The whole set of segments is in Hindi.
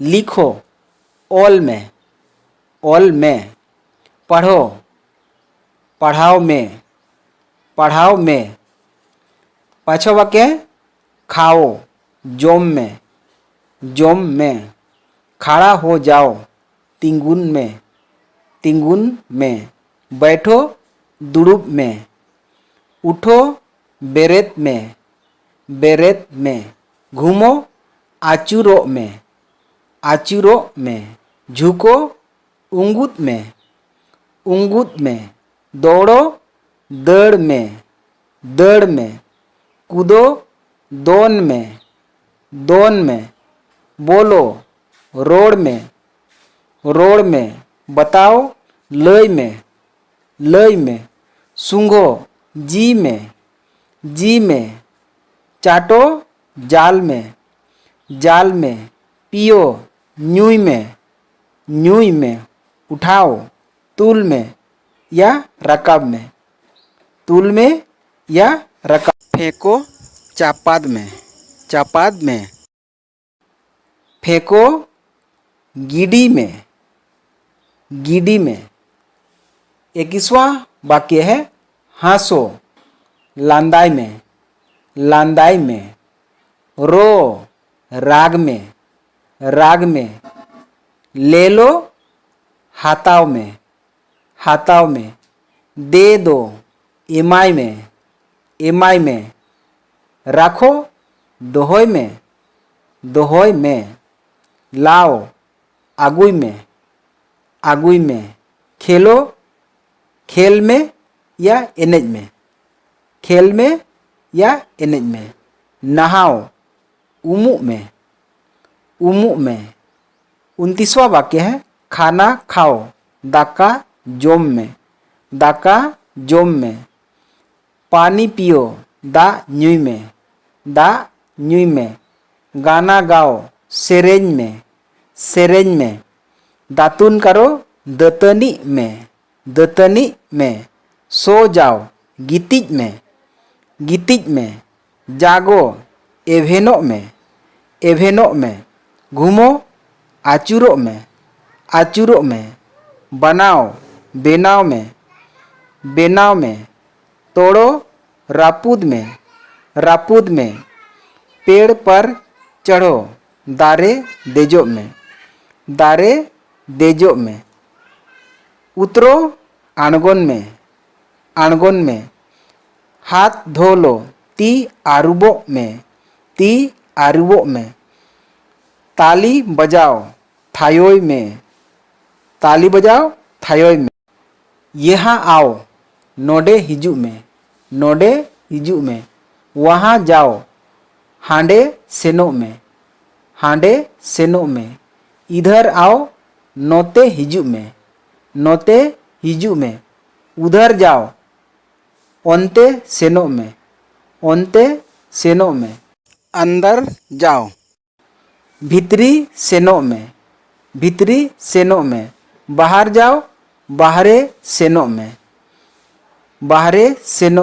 लिखो ओल में। पढ़ो पढ़ाओ में। पाछो वाक्य खाओ जोम में। खड़ा हो जाओ तिंगुन में। बैठो दुड़ुब में। उठो बेरेत में। घूमो आचुरो में। झुको उंगूत में। दौड़ो दड़ में। कूदो दोन में। बोलो रोड में। बताओ लय में। सूंघो जी में। चाटो जाल में। पियो न्यूई में। उठाओ तूल में या रकाब में। फेंको चापाद में। फेंको गिडी में। 21वां वाक्य है हंसो लांदाई में। रो राग में। ले लो हाथाव में। दे दो एमाई में। रखो दोहोय में। लाओ आगुई में। खेलो खेल में या एनेज में। नहाओ उमुक में। 29वां वाक्य है खाना खाओ दाका जोम में। पानी पियो दा न्यूई में। गाना गाओ सेरेंज में। दातुन करो दतनी में। सो जाओ गितिज में। जागो एवेनो में। घूमो आचुरो में। बनाओ बेनाव में। तोड़ो रापुद में। पेड़ पर चढ़ो दारे देजो में। उतरो आणगोन में। हाथ धो लो ती आरुबो में। ताली बजाओ थायोय में। यहाँ आओ नोडे हिजू में। वहाँ जाओ हांडे सेनो में। इधर आओ नोते हिजू में। उधर जाओ ओंते सेनो में। अंदर जाओ भीतरी सेनो में। बाहर जाओ बाहरे सेनो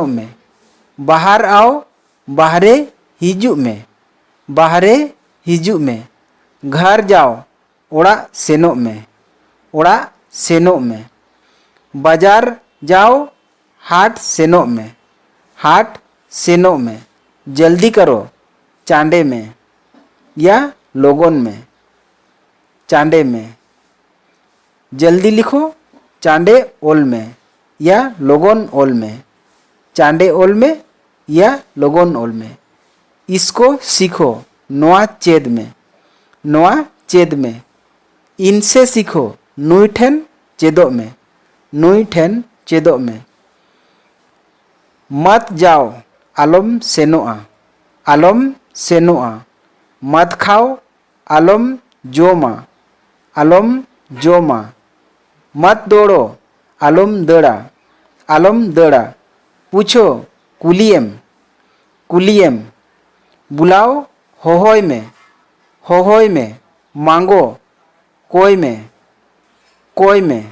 में। बाहर आओ बाहरे हिजू में। घर जाओ ओड़ा सेनो में। बाजार जाओ हाट सेनो में। जल्दी करो चांडे में या लोगोन में। जल्दी लिखो चांडे ओल में या लोगोन ओल में। चांडे ओल में या लोगोन ओल में। इसको सीखो नोआ चेद में। इनसे सीखो नुई ठेन चेदो में। मत जाओ आलम सेनोआ। मत खाओ आलम जोमा। मत दौड़ो आलम दड़ा। पूछो कुलियम। बुलाओ होहोय में। मांगो कोय में।